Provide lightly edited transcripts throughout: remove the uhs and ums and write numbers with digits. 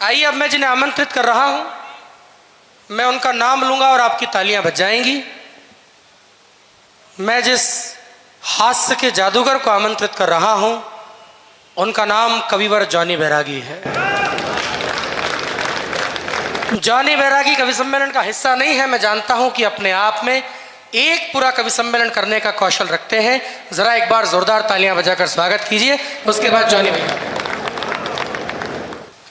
आइए अब मैं जिन्हें आमंत्रित कर रहा हूं, मैं उनका नाम लूंगा और आपकी तालियां बज जाएंगी। मैं जिस हास्य के जादूगर को आमंत्रित कर रहा हूं, उनका नाम कविवर जॉनी बैरागी है। जॉनी बैरागी कवि सम्मेलन का हिस्सा नहीं है। मैं जानता हूं कि अपने आप में एक पूरा कवि सम्मेलन करने का कौशल रखते हैं। जरा एक बार जोरदार तालियां बजाकर स्वागत कीजिए। उसके बाद जॉनी भैया,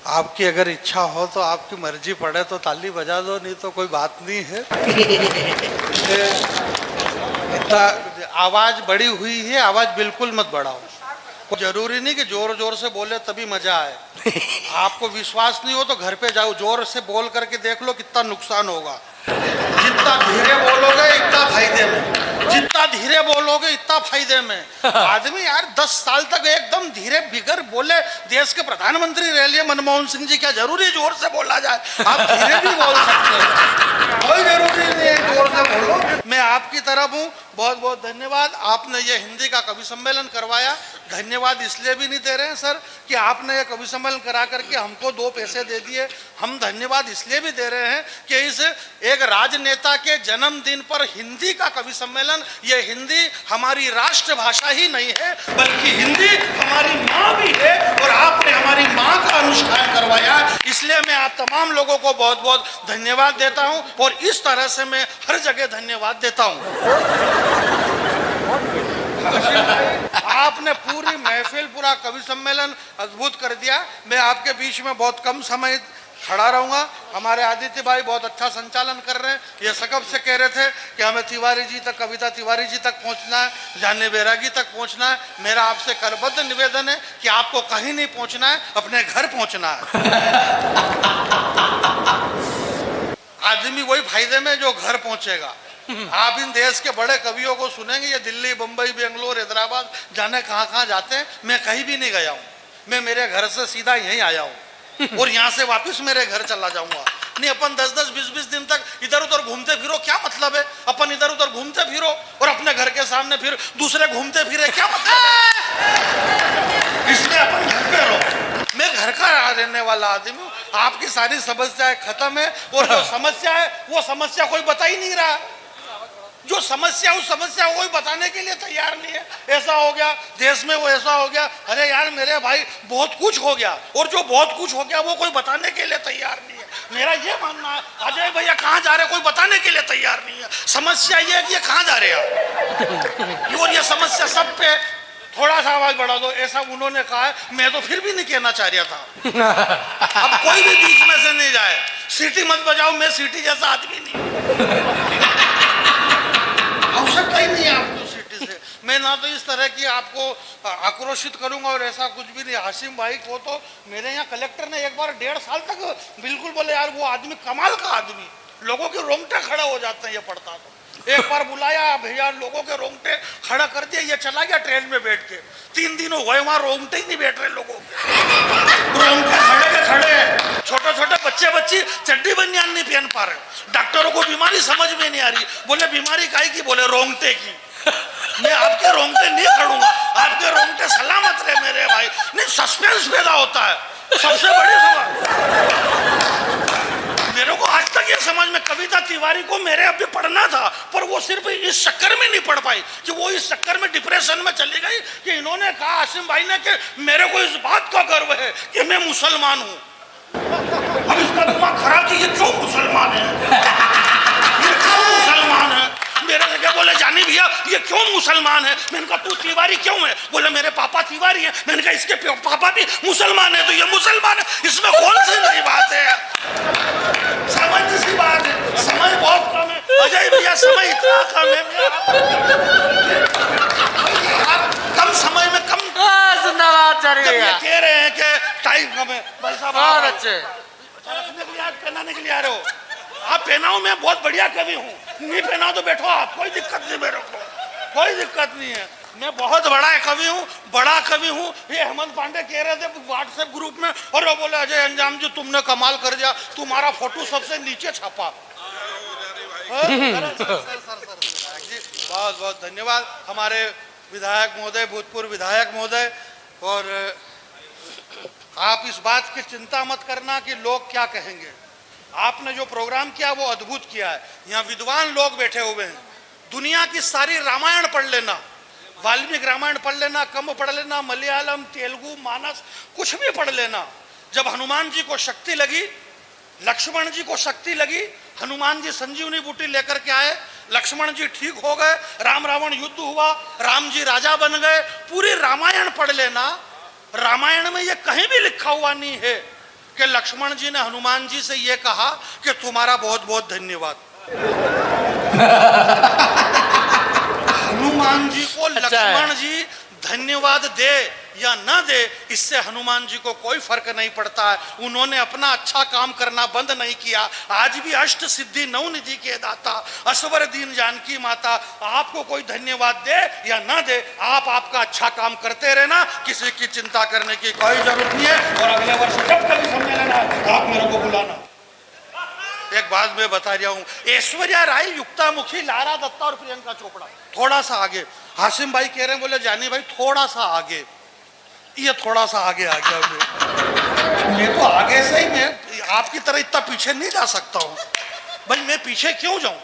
आपकी अगर इच्छा हो तो आपकी मर्जी पड़े तो ताली बजा दो, नहीं तो कोई बात नहीं है। इतना आवाज बड़ी हुई है, आवाज बिल्कुल मत बढ़ाओ। कोई जरूरी नहीं कि जोर जोर से बोले तभी मजा आए। आपको विश्वास नहीं हो तो घर पे जाओ, जोर से बोल करके देख लो कितना नुकसान होगा। जितना धीरे बोलोगे इतना फायदे में, जितना धीरे बोलोगे इतना फायदे में। आदमी यार 10 साल तक एकदम धीरे बिगर बोले देश के प्रधानमंत्री रह लिए मनमोहन सिंह जी, क्या जरूरी जोर से बोला जाए? आप धीरे भी बोल सकते हैं, कोई जरूरी नहीं है जोर से बोलो। मैं आपकी तरफ हूँ, बहुत बहुत धन्यवाद। आपने ये हिंदी का कवि सम्मेलन करवाया। धन्यवाद इसलिए भी नहीं दे रहे हैं सर कि आपने ये कवि सम्मेलन करा करके हमको 2 पैसे दे दिए। हम धन्यवाद इसलिए भी दे रहे हैं कि इस एक राजनेता के जन्मदिन पर हिंदी का कवि सम्मेलन, ये हिंदी हमारी राष्ट्रभाषा ही नहीं है बल्कि हिंदी हमारी माँ भी है, और आपने हमारी माँ का अनुष्ठान करवाया। इसलिए मैं आप तमाम लोगों को बहुत बहुत धन्यवाद देता हूँ, और इस तरह से मैं हर जगह धन्यवाद देता हूँ। आपने पूरी महफिल, पूरा कवि सम्मेलन अद्भुत कर दिया। मैं आपके बीच में बहुत कम समय खड़ा रहूंगा। हमारे आदित्य भाई बहुत अच्छा संचालन कर रहे हैं। ये सकब से कह रहे थे कि हमें तिवारी जी तक, कविता तिवारी जी तक पहुंचना है, जानी बैरागी तक पहुंचना है। मेरा आपसे करबद्ध निवेदन है कि आपको कहीं नहीं पहुंचना है, अपने घर पहुंचना है। आदमी वही फायदे में जो घर पहुंचेगा। आप इन देश के बड़े कवियों को सुनेंगे, ये दिल्ली, बंबई, बेंगलोर, हैदराबाद, जाने कहाँ कहाँ जाते हैं। मैं कहीं भी नहीं गया हूँ, मैं मेरे घर से सीधा यहीं आया हूँ और यहाँ से वापस मेरे घर चला जाऊंगा। नहीं, अपन 10-10, 20-20 दिन तक इधर उधर घूमते फिरो, क्या मतलब है? अपन इधर उधर घूमते फिरो और अपने घर के सामने फिर दूसरे घूमते फिरे, क्या मतलब है? इसलिए अपन घर पे रहो। मैं घर का रहने वाला आदमी हूँ। आपकी सारी समस्याएं खत्म है, और जो समस्या है वो समस्या कोई बता ही नहीं रहा। जो समस्या, उस समस्या को कोई बताने के लिए तैयार नहीं है। ऐसा हो गया देश में, वो ऐसा हो गया। अरे यार मेरे भाई, बहुत कुछ हो गया, और जो बहुत कुछ हो गया वो कोई बताने के लिए तैयार नहीं है। मेरा ये मानना है, अजय भैया कहाँ जा रहे, कोई बताने के लिए तैयार नहीं है। समस्या ये है कि ये कहाँ जा रहे हैं, और ये समस्या सब पे थोड़ा सा आवाज बढ़ा दो, ऐसा उन्होंने कहा है। मैं तो फिर भी नहीं कहना चाह रहा था। अब कोई भी बीच में से नहीं जाए। सीटी मत बजाओ, मैं सीटी जैसा आदमी नहीं, आवश्यकता ही नहीं है आपको सीटी से। मैं ना तो इस तरह की आपको आक्रोशित करूंगा और ऐसा कुछ भी नहीं। हाशिम भाई को तो मेरे यहाँ कलेक्टर ने एक बार 1.5 साल तक बिल्कुल बोले, यार वो आदमी कमाल का आदमी, लोगों के रोंगटे खड़े हो जाते हैं ये पढ़ता तो। एक बार बुलाया भैया, लोगों के रोंगटे खड़ा कर दिया। ये चला गया ट्रेन में बैठ के। 3 दिन हो गए वहां, रोंगटे ही नहीं बैठ रहे लोगों के, रोंगटे खड़े के खड़े। छोटे छोटे बच्चे बच्ची चड्डी बनियान नहीं पहन पा रहे। डॉक्टरों को बीमारी समझ में नहीं आ रही। बोले बीमारी काहे की? बोले रोंगटे की। मैं आपके रोंगटे नहीं खड़ूंगा, आपके रोंगटे सलामत रहे मेरे भाई। नहीं, सस्पेंस पैदा होता है, सबसे बड़ी समझ। मेरे को आज तक ये समझ में, कविता तिवारी को मेरे अभी पढ़ना था, पर वो सिर्फ इस चक्कर में नहीं पढ़ पाई कि वो इस चक्कर में डिप्रेशन में चली गई कि इन्होंने कहा आसिम भाई ने कि मेरे को इस बात का गर्व है कि मैं मुसलमान हूँ। अब इसका दिमाग खराब कि ये क्यों मुसलमान है, ये क्यों मुसलमान है। मेरे से क्या बोले, जानी भैया ये क्यों मुसलमान है? मैंने कहा तू तिवारी क्यों है? बोले मेरे पापा तिवारी है। मैंने कहा इसके पापा भी मुसलमान है तो ये मुसलमान है। इसमें कौन सी नई बात है? सामान्य सी बात है। समय बहुत कम है अजय भैया, समय इतना कम है। कम समय में कम जिंदाबाद। ये कह रहे हैं कि टाइम कम है, भाई साहब बहुत अच्छे रखने के लिए, आज पहनाने के लिए आ रहे हो। आप पहनाओ, मैं बहुत बढ़िया कवि हूँ। नहीं पहनाओ तो बैठो आप, कोई दिक्कत नहीं, मेरे को कोई दिक्कत नहीं है। मैं बहुत बड़ा कवि हूँ, बड़ा कवि हूँ। ये हेमंत पांडे कह रहे थे व्हाट्सएप ग्रुप में, और वो बोले अजय अंजाम जी तुमने कमाल कर दिया, तुम्हारा फोटो सबसे नीचे छपा। बहुत बहुत धन्यवाद हमारे विधायक महोदय, भूतपूर्व विधायक महोदय। और आप इस बात की चिंता मत करना कि लोग क्या कहेंगे। आपने जो प्रोग्राम किया वो अद्भुत किया है। यहाँ विद्वान लोग बैठे हुए हैं, दुनिया की सारी रामायण पढ़ लेना, वाल्मीकि रामायण पढ़ लेना, कम पढ़ लेना, मलयालम, तेलुगु, मानस, कुछ भी पढ़ लेना। जब हनुमान जी को शक्ति लगी, लक्ष्मण जी को शक्ति लगी, हनुमान जी संजीवनी बूटी लेकर के आए, लक्ष्मण जी ठीक हो गए, राम रावण युद्ध हुआ, राम जी राजा बन गए। पूरी रामायण पढ़ लेना, रामायण में ये कहीं भी लिखा हुआ नहीं है कि लक्ष्मण जी ने हनुमान जी से ये कहा कि तुम्हारा बहुत बहुत धन्यवाद। हनुमान जी को लक्ष्मण जी धन्यवाद दे या ना दे, इससे हनुमान जी को कोई फर्क नहीं पड़ता है। उन्होंने अपना अच्छा काम करना बंद नहीं किया। आज भी अष्ट सिद्धि नौ निधि के दाता असवर दीन जानकी माता, आपको कोई धन्यवाद दे या ना दे, आप आपका अच्छा काम करते रहना, किसी की चिंता करने की कोई जरूरत नहीं है। और अगले वर्ष जब कभी सम्मेलन है आप मेरे को बुलाना। एक बात मैं बता रहा हूँ, ऐश्वर्या राय, युक्ता मुखी, लारा दत्ता और प्रियंका चोपड़ा थोड़ा सा आगे। हासिम भाई कह रहे हैं, बोले जानी भाई थोड़ा सा आगे, ये थोड़ा सा आगे आ गया। मैं तो आगे से ही, मैं आपकी तरह इतना पीछे नहीं जा सकता हूँ भाई। मैं पीछे क्यों जाऊं?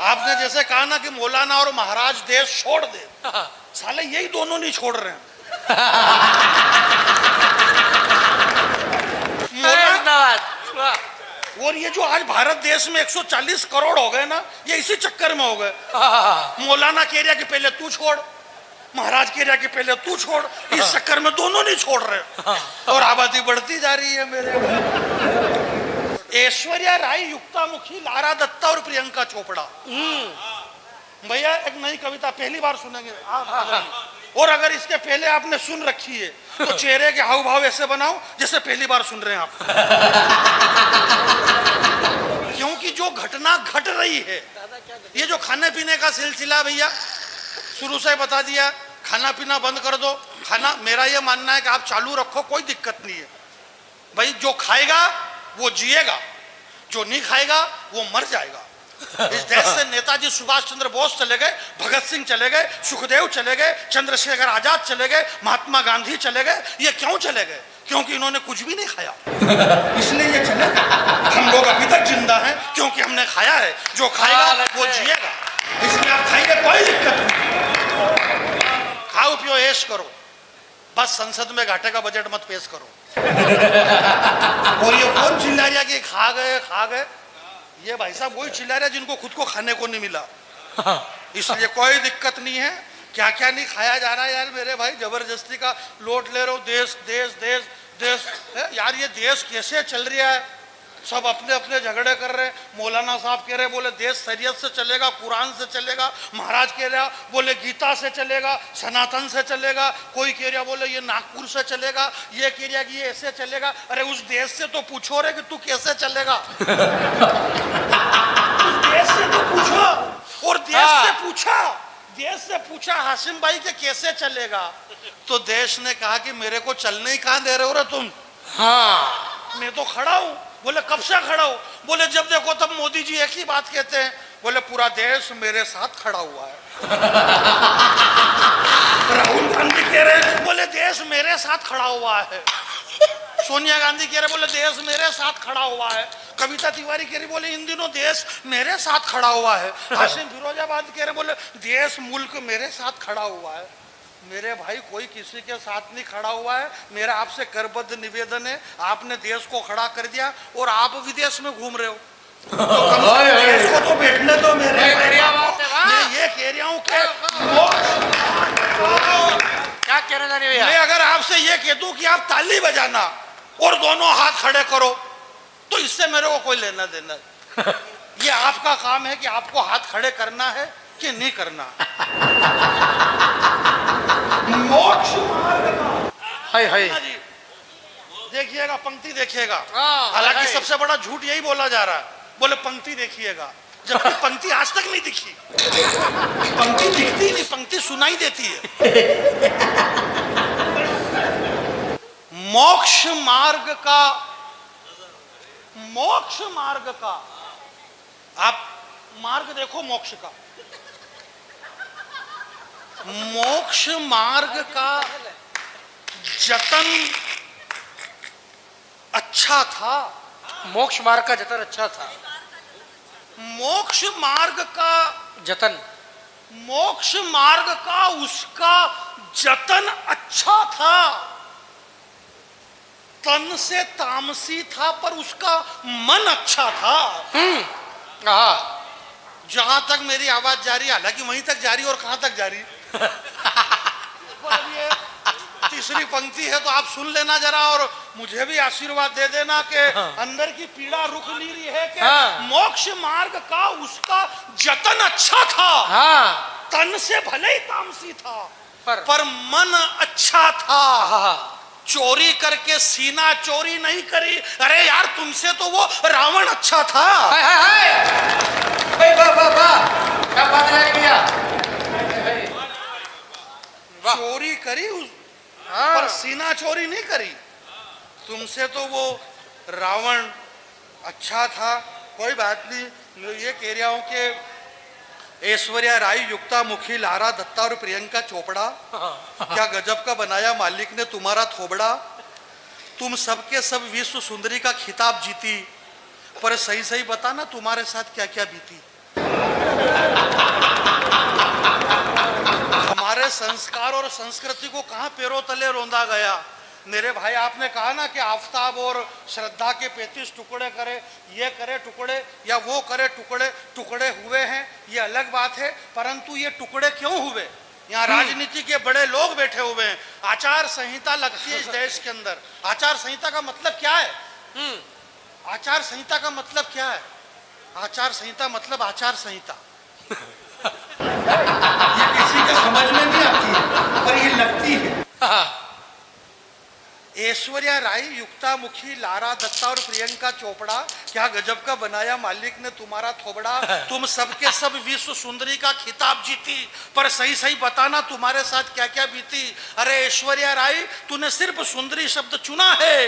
आपने जैसे कहा ना कि मौलाना और महाराज देश छोड़ दे, साले यही दोनों नहीं छोड़ रहे हैं। और ये जो आज भारत देश में 140 करोड़ हो गए ना, ये इसी चक्कर में हो गए। मौलाना कह रहा कि पहले तू छोड़, महाराज कह रहा कि पहले तू छोड़, इस चक्कर में दोनों नहीं छोड़ रहे और आबादी बढ़ती जा रही है मेरे। ऐश्वर्या राय, युक्ता मुखी, लारा दत्ता और प्रियंका चोपड़ा। भैया एक नई कविता पहली बार सुनेंगे आप, और अगर इसके पहले आपने सुन रखी है तो चेहरे के हाव भाव ऐसे बनाओ जैसे पहली बार सुन रहे हैं आप। क्योंकि जो घटना घट रही है, ये जो खाने पीने का सिलसिला, भैया शुरू से बता दिया, खाना पीना बंद कर दो। खाना, मेरा ये मानना है कि आप चालू रखो, कोई दिक्कत नहीं है भाई। जो खाएगा वो जिएगा, जो नहीं खाएगा वो मर जाएगा। इस देश से नेताजी सुभाष चंद्र बोस चले गए, भगत सिंह चले गए, सुखदेव चले गए, चंद्रशेखर आजाद चले गए, महात्मा गांधी चले गए। ये क्यों चले गए? क्योंकि इन्होंने कुछ भी नहीं खाया, इसलिए ये चले गए। हम लोग अभी तक जिंदा हैं क्योंकि हमने खाया है। जो खाएगा वो जिएगा, इसलिए आप खाएंगे कोई दिक्कत नहीं। खाओ पियो ऐश करो, बस संसद में घाटे का बजट मत पेश करो। और ये कौन चिल्ला रहा कि खा गए खा गए? ये भाई साहब वही चिल्ला रहे जिनको खुद को खाने को नहीं मिला। इसलिए कोई दिक्कत नहीं है। क्या क्या नहीं खाया जा रहा है यार मेरे भाई, जबरदस्ती का लोट ले रहे हो। देश देश देश देश यार, ये देश कैसे चल रहा है? सब अपने अपने झगड़े कर रहे हैं। मौलाना साहब कह रहे बोले देश शरीयत से चलेगा, कुरान से चलेगा। महाराज कह रहा बोले गीता से चलेगा, सनातन से चलेगा। कोई कह रहा बोले ये नागपुर से चलेगा, ये कह रहा कि ये ऐसे चलेगा। अरे उस देश से तो पूछो रे कि तू कैसे चलेगा। उस देश से तो पूछो, और देश से पूछा हासिम भाई के कैसे चलेगा, तो देश ने कहा कि मेरे को चलने ही कहाँ दे रहे हो रे तुम। हाँ मैं तो खड़ा हूं। बोले कब से खड़ा हो? बोले जब देखो तब मोदी जी एक ही बात कहते हैं। बोले पूरा देश मेरे साथ खड़ा हुआ है। राहुल गांधी कह रहे बोले देश मेरे साथ खड़ा हुआ है। सोनिया गांधी कह रहे बोले देश मेरे साथ खड़ा हुआ है। कविता तिवारी कह रही बोले इन दिनों देश मेरे साथ खड़ा हुआ है। हाशिम फिरोजाबाद कह रहे बोले देश मुल्क मेरे साथ खड़ा हुआ है। मेरे भाई कोई किसी के साथ नहीं खड़ा हुआ है। मेरा आपसे करबद्ध निवेदन है, आपने देश को खड़ा कर दिया और आप विदेश में घूम रहे हो, तो कम से कम देश को तो बैठने दो मेरे। मैं ये कह रहा हूँ कि क्या कहना चाह रहे भैया? मैं अगर आपसे ये कह दूं कि आप ताली बजाना और दोनों हाथ खड़े करो, तो इससे मेरे को कोई लेना देना। ये आपका काम है कि आपको हाथ खड़े करना है कि नहीं करना। मोक्ष मार्ग हाय हाय, देखिएगा, पंक्ति देखिएगा। हालांकि सबसे बड़ा झूठ यही बोला जा रहा है, बोले पंक्ति देखिएगा, जबकि पंक्ति आज तक नहीं दिखी। पंक्ति दिखती नहीं, पंक्ति सुनाई देती है। मोक्ष मार्ग का आप मार्ग देखो, मोक्ष का, मोक्ष मार्ग का जतन अच्छा था। मोक्ष मार्ग का जतन अच्छा था। मोक्ष मार्ग का जतन। मोक्ष मार्ग का उसका जतन अच्छा था। तन से तामसी था पर उसका मन अच्छा था। हाँ। जहां तक मेरी आवाज जा रही है, हालांकि वहीं तक जा रही और कहां तक जा रही पर ये तीसरी पंक्ति है तो आप सुन लेना जरा और मुझे भी आशीर्वाद दे देना कि अंदर की पीड़ा रुक नहीं रही है कि मोक्ष मार्ग का उसका जतन अच्छा था। हाँ। तन से भले ही तामसी था पर मन अच्छा था। हाँ। चोरी करके सीना चोरी नहीं करी। अरे यार तुमसे तो वो रावण अच्छा था। हाय हाय हाय। वाह वाह वाह, क्या बात है भैया। चोरी करी पर सीना चोरी नहीं करी। तुमसे तो वो रावण अच्छा था। कोई बात नहीं, ये कह रहा हूं कि ऐश्वर्या राय, युक्ता मुखी, लारा दत्ता और प्रियंका चोपड़ा, क्या गजब का बनाया मालिक ने तुम्हारा थोबड़ा। तुम सबके सब विश्व सुंदरी का खिताब जीती, पर सही सही बताना तुम्हारे साथ क्या क्या बीती। हमारे संस्कार और संस्कृति को कहां पैरों तले रौंदा गया। मेरे भाई, आपने कहा ना कि आफताब और श्रद्धा के 35 टुकड़े करे, ये करे टुकड़े या वो करे टुकड़े। टुकड़े हुए हैं ये अलग बात है, परंतु ये टुकड़े क्यों हुए? यहाँ राजनीति के बड़े लोग बैठे हुए हैं। आचार संहिता लगती है इस देश के अंदर। आचार संहिता का मतलब क्या है? आचार संहिता का मतलब क्या है? आचार संहिता मतलब आचार संहिता। ये किसी के समझ में नहीं आती है पर ये लगती है। ऐश्वर्या राय, युक्ता मुखी, लारा दत्ता और प्रियंका चोपड़ा, क्या गजब का बनाया मालिक ने तुम्हारा थोबड़ा। तुम सबके सब विश्व सुंदरी का खिताब जीती, पर सही सही बताना तुम्हारे साथ क्या क्या बीती। अरे ऐश्वर्या राय, तूने सिर्फ सुंदरी शब्द चुना है,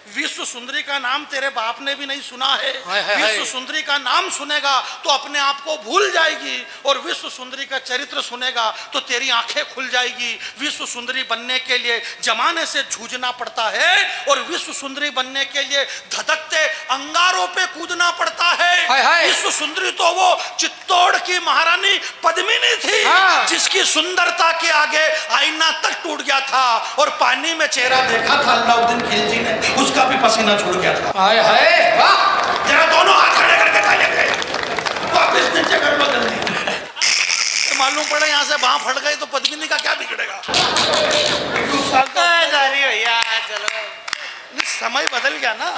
विश्व सुंदरी का नाम तेरे बाप ने भी नहीं सुना है। विश्व सुंदरी का नाम सुनेगा तो अपने आप को भूल जाएगी, और विश्व सुंदरी का चरित्र सुनेगा तो तेरी आंखें खुल जाएगी। विश्व सुंदरी बनने के लिए जमाने से जूझना पड़ता है, और विश्व सुंदरी बनने के लिए धधकते अंगारों पे कूदना पड़ता है। विश्व सुंदरी तो वो चित्तौड़ की महारानी पद्मिनी थी, जिसकी सुंदरता के आगे आईना तक टूट गया था, और पानी में चेहरा देखा था अलाउद्दीन खिलजी ने, उसका भी पसीना छूट गया था। हाय हाय वाह। जरा दोनों हाथ खड़े करके तालियां बजाइए। वापस नीचे कर लो जल्दी। मालूम पड़े यहाँ से बांह फट गई तो पद्मिनी का क्या बिगड़ेगा। जारी भैया चलो, समय बदल गया ना।